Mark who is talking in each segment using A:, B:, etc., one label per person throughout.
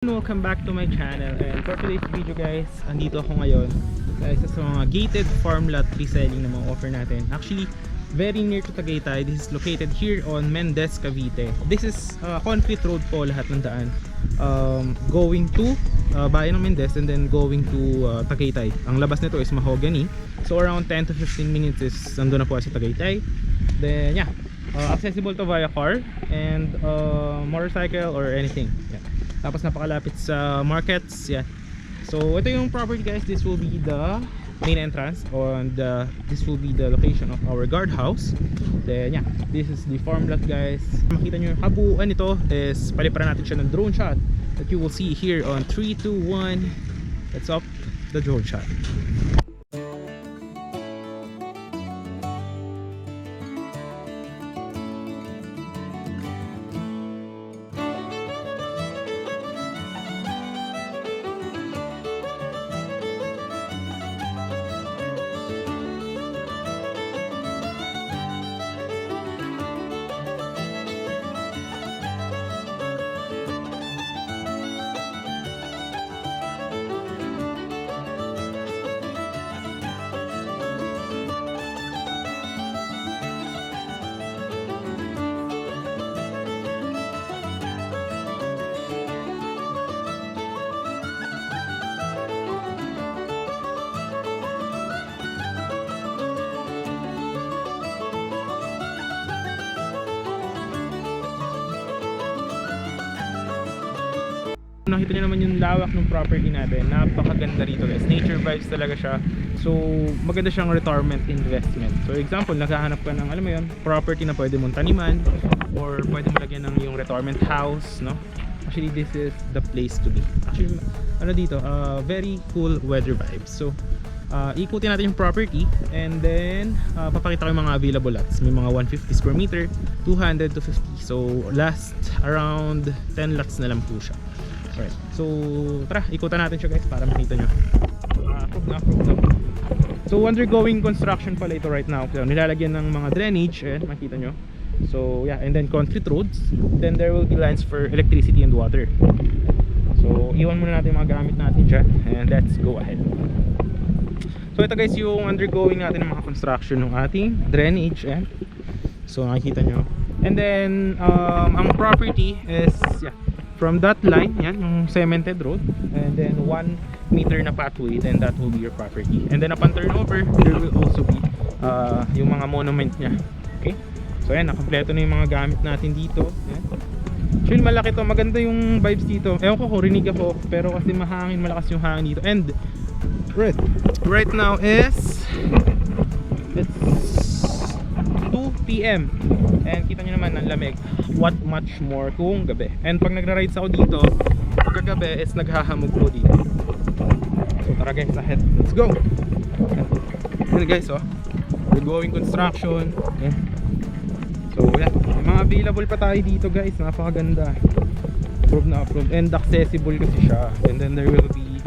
A: Welcome back to my channel, and for today's video guys, andito ako ngayon sa isa sa mga gated farm lot reselling na mga offer natin. Actually, very near to Tagaytay. This is located here on Mendez, Cavite. This is concrete road po lahat ng daan, going to bayan ng Mendez and then going to Tagaytay. Ang labas nito is Mahogany, so around 10 to 15 minutes is nandun na po sa Tagaytay. Then yeah, accessible to via car and motorcycle or anything. Yeah. Tapos napakalapit sa markets. Yeah. So ito yung property guys. This will be the main entrance, and this will be the location of our guardhouse. Then yeah, this is the farm lot guys. Makita nyo yung kabuuan nito is paliparan natin siya ng drone shot that you will see here on 3, 2, 1. Let's up the drone shot. Nakita nyo naman yung lawak ng property natin. Napakaganda rito guys. Nature vibes talaga siya. So maganda siyang retirement investment. So example, naghahanap ka ng alam mo yun, property na pwede mong taniman or pwede mo lagyan ng yung retirement house, no? Actually this is the place to be. Actually ano dito, very cool weather vibes. So ikutin natin yung property and then papakita ko yung mga available lots. May mga 150 square meter, 200 to 50. So last around 10 lots na lang po siya. Alright, so tara, ikutan natin siya guys para makita nyo. Approve na. So undergoing construction pala ito right now. So, nilalagyan ng mga drainage, makita nyo. So yeah, and then concrete roads. Then there will be lines for electricity and water. So iwan muna natin yung mga gamit natin dyan, and let's go ahead. So ito guys yung undergoing natin ng mga construction ng ating drainage. So nakikita nyo. And then ang property is yeah, from that line, yan, yung cemented road, and then 1 meter na pathway, then that will be your property. And then upon turnover, there will also be yung mga monument niya. Okay? So yan, nakompleto na yung mga gamit natin dito. Yan. Actually malaki to, maganda yung vibes dito. Ewan ko kung rinig ako, pero kasi mahangin, malakas yung hangin dito. And right now is it's 2 PM and kita nyo naman ang lamig. What much more kung gabi. And pag nagra-rides ako dito pagkagabi is naghahamog po dito. So tara guys, ahead, let's go. Yan guys, we're going construction. Yeah. So yeah, may mga available pa tayo dito guys. Napakaganda, approved na approved and accessible kasi siya. And then there will be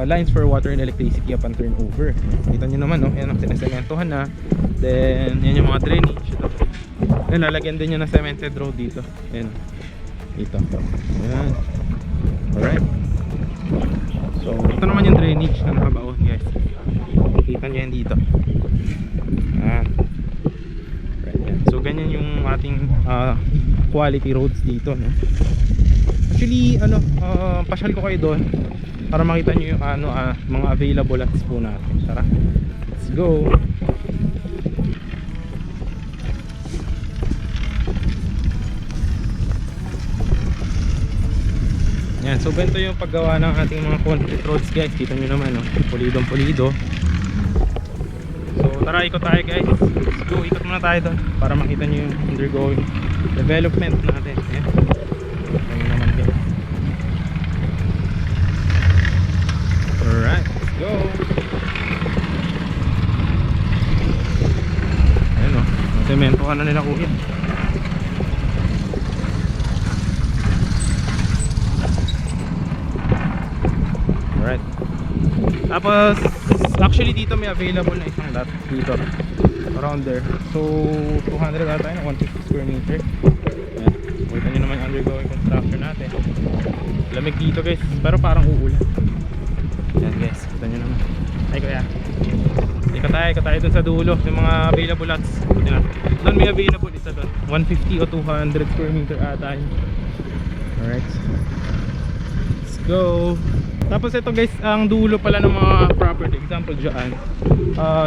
A: lines for water and electricity upon turnover. Kita nyo naman, yan ang sinesementohan na. Then yan yung mga drainage. Yan, lalagyan din nyo na cemented road dito. Yan, dito. Yan. Alright. So ito naman yung drainage na nakabaon guys. Kita nyo yan dito. Yan. Right, yan. So ganyan yung ating quality roads dito, no? Actually pasyal ko kayo doon para makita nyo yung mga available lots po natin. Tara, let's go. Yan, so ganito yung paggawa ng ating mga concrete roads guys. Kita nyo naman, pulidong pulido. So tara, ikot tayo guys. Let's go, ikot muna tayo doon para makita nyo yung undergoing development natin. Yan, yan naman guys. Alright, let's go. Ayan semento ka na nila kuya. Alright. Tapos actually dito may available na isang lot dito around there. So 200 ata yun, 150 square meter. Ayan. Kita nyo naman undergoing construction natin. Lamig dito guys, pero parang uulan. Yan guys, kita nyo naman. Ay kuya, ikot tayo dun sa dulo. Yung mga available lots. Yan. Doon may available isa doon, 150 o 200 square meter ata yun. Alright, let's go. Tapos ito guys, ang dulo pala ng mga property. Example dyan,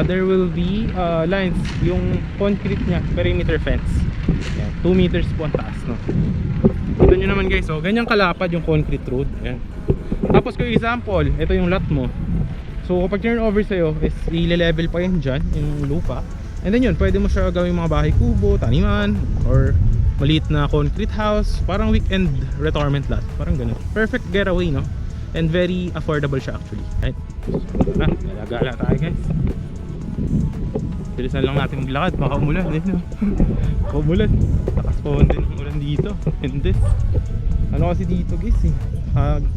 A: there will be lines. Yung concrete nya, perimeter fence. Yan, 2 meters po ang taas, no? Ito nyo naman guys, oh, ganyang kalapad yung concrete road. Yan. Tapos kung example, ito yung lot mo. So kapag turn over sa'yo, is i-level pa yan dyan, yung lupa. And then yun, pwede mo siya gawing mga bahay kubo, taniman, or maliit na concrete house. Parang weekend retirement lot, parang ganun. Perfect getaway, no? And very affordable siya actually. Right? Nalagala tayo guys. Bilisan lang natin maglakad, baka umulan. Baka umulan. Lakas po din ang ulan dito. Mendes. Ano kasi dito guys eh,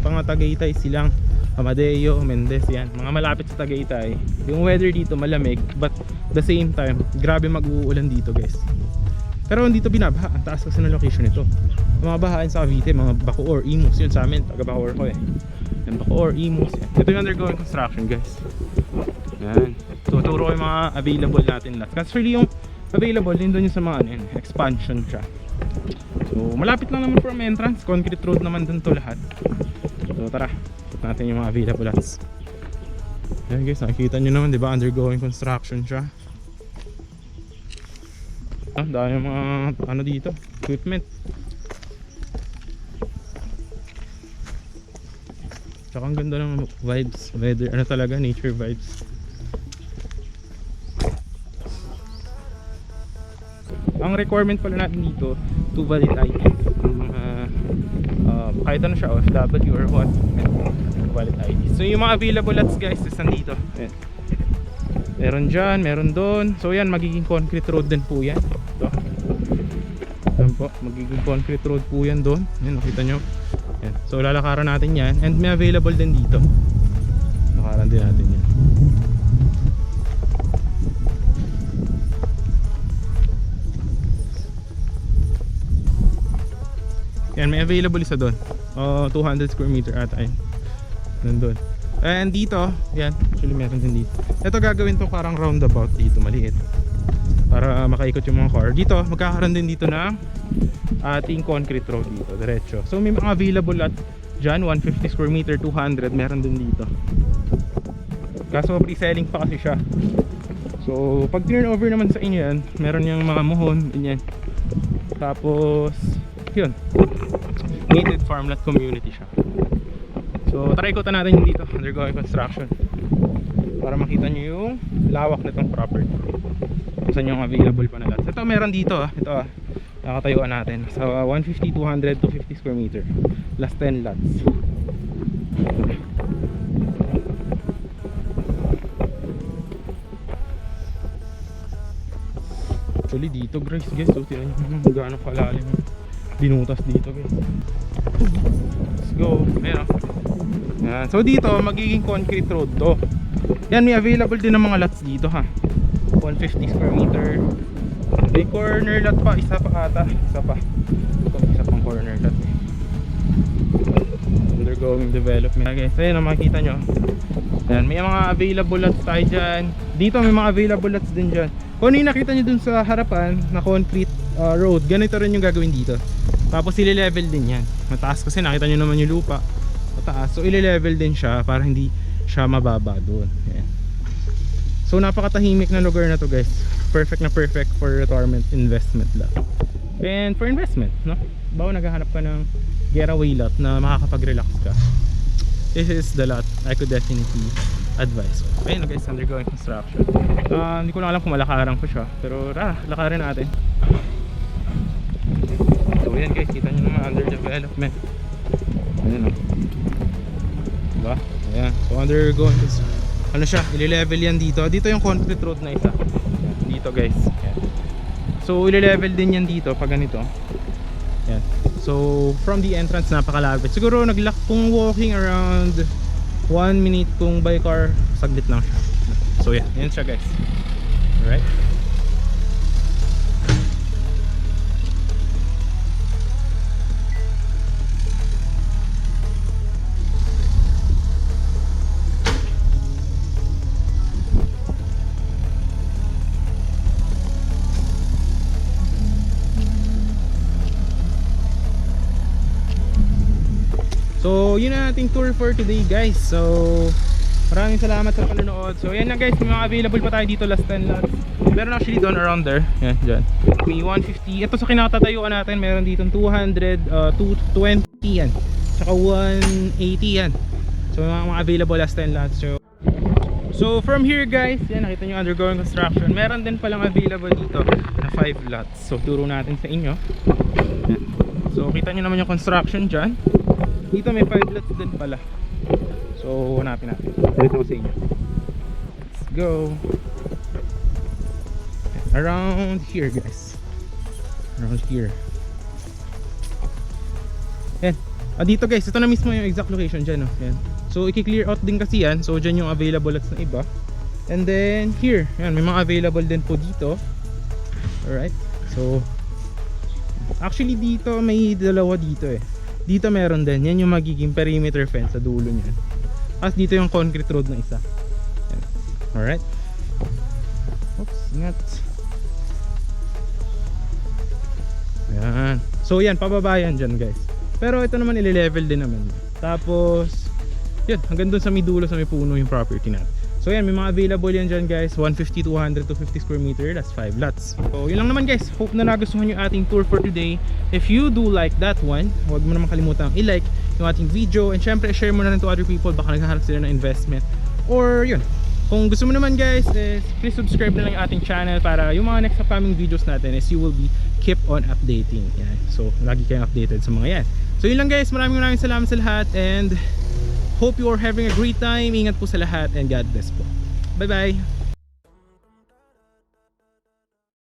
A: mga Tagaytay silang Amadeo, Mendes, yan. Mga malapit sa Tagaytay. Yung weather dito malamig, but the same time, grabe mag-uulan dito guys. Pero dito binabaha, ang taas kasi ng location nito. Mga bahaan sa Cavite, mga Bacoor, Imus, yun sa amin, taga Bacoor ko eh. Yan, Bacoor, Imus, yan. Ito yung undergoing construction guys. Yan, tuturo ko yung mga available natin lahat. Kasi really yung available, din doon yung sa mga ano, yun, expansion siya. So malapit lang naman from entrance, concrete road naman dun to lahat. So tara, put natin yung mga available lots. Yan guys, nakikita nyo naman, di ba, undergoing construction siya. Dahil yung mga ano dito, equipment. Tsaka ang ganda ng vibes, weather, ano talaga, nature vibes. Ang requirement pala natin dito, 2 valid ID. Ang mga kahit ano siya, OFW or what, valid ID. So yung mga available lots guys is nandito. Ayan. Meron dyan, meron doon. So yan, magiging concrete road din po yan. Ito. Yan po, magiging concrete road po yan doon. Yan, nakita nyo. Yan. So lalakaran natin yan. And may available din dito. Lakaran din natin yan. Yan, may available isa doon. 200 square meter ata yun. Nandun. And dito, yan, actually meron din dito. Ito gagawin to parang roundabout dito, maliit. Para makaikot yung mga car. Dito, magkakaroon din dito ng ating concrete road dito, diretso. So may mga available lot dyan, 150 square meter, 200, meron din dito. Kaso pre-selling pa kasi siya. So pag turn over naman sa inyo yan, meron yung mga muhon, ganyan. Tapos, yun, gated farmland community siya. So try ikutan natin yung dito, undergoing construction, para makita nyo yung lawak nitong property. Saan yung available pa na lots. Ito meron dito, ito nakatayuan natin. So 150, 200, 250 square meter, plus 10 lots. Actually dito guys, so tinan nyo gaano kalalim binutas dito guys. Let's go. Ayan, yan. So dito magiging concrete road to. Yan, may available din ng mga lots dito ha. 150 square meter. May corner lot pa, isa pa ata. Isa pang corner lot eh. Undergoing development. Okay, so yan, makikita nyo. Yan, may mga available lots tayo dyan. Dito may mga available lots din dyan. Kung ano yung nakita nyo dun sa harapan na concrete road, ganito rin yung gagawin dito. Tapos ile-level din yan. Mataas kasi nakita nyo naman yung lupa, mataas. So ile-level din siya para hindi siya mababa doon. Ayan. So napakatahimik na lugar na to guys. Perfect na perfect for retirement investment lot. And for investment, no? Bawa naghahanap ka ng getaway lot na makakapag-relax ka, this is the lot I could definitely advise. Ayun guys, undergoing construction. Hindi ko lang alam kung malakaran ko siya, pero lakarin natin. So yan guys, kita nyo naman under development. Ayan o, diba? Ayan, so undergoing, ano siya, ile-level yan dito. Dito yung concrete road na isa. Ayan, dito guys. Ayan. So ile-level din yan dito pag ganito. Ayan. So from the entrance napakalapit. Siguro kung walking around 1 minute, kung by car saglit lang siya. So yeah, yan siya guys. Alright. So yun ang ating tour for today guys. So maraming salamat sa panonood. So yan na guys, may mga available pa tayo dito, last 10 lots. Meron actually doon around there. Yan, dyan. May 150. Ito sa kinatatayuan natin, meron dito 200, 220 yan. Tsaka 180 yan. So mga available last 10 lots. So from here guys, yan nakita nyo undergoing construction. Meron din palang available dito na 5 lots. So turo natin sa inyo. Yan. So kita nyo naman yung construction dyan. Dito may 5 lots din pala. So hanapin natin. Dito ko sa inyo. Let's go. Around here guys. Around here. Yan. Dito guys, ito na mismo yung exact location dyan. Yan. So i-clear out din kasi yan. So dyan yung available lots na iba. And then here, yan, may mga available din po dito. Alright. So actually dito may dalawa dito eh. Dito meron din. Yan yung magiging perimeter fence sa dulo niyan. Tapos dito yung concrete road na isa. Yan. Alright. Oops, ingat. Ayan. So yan, pababa yan dyan guys. Pero ito naman ile-level din naman. Tapos yun, hanggang dun sa may dulo, sa may puno yung property natin. So yan, may mga available yan dyan guys. 150, 200, 250 square meter. That's 5 lots. So yun lang naman guys. Hope na nagustuhan yung ating tour for today. If you do like that one, huwag mo naman kalimutan i-like yung ating video. And syempre, share mo na rin to other people. Baka naghahanap sila ng investment. Or yun, kung gusto mo naman guys, please subscribe na lang yung ating channel para yung mga next upcoming videos natin is you will be keep on updating. Yan. So lagi kayong updated sa mga yan. So yun lang guys, maraming salamat sa lahat and hope you are having a great time. Ingat po sa lahat and God bless po. Bye bye.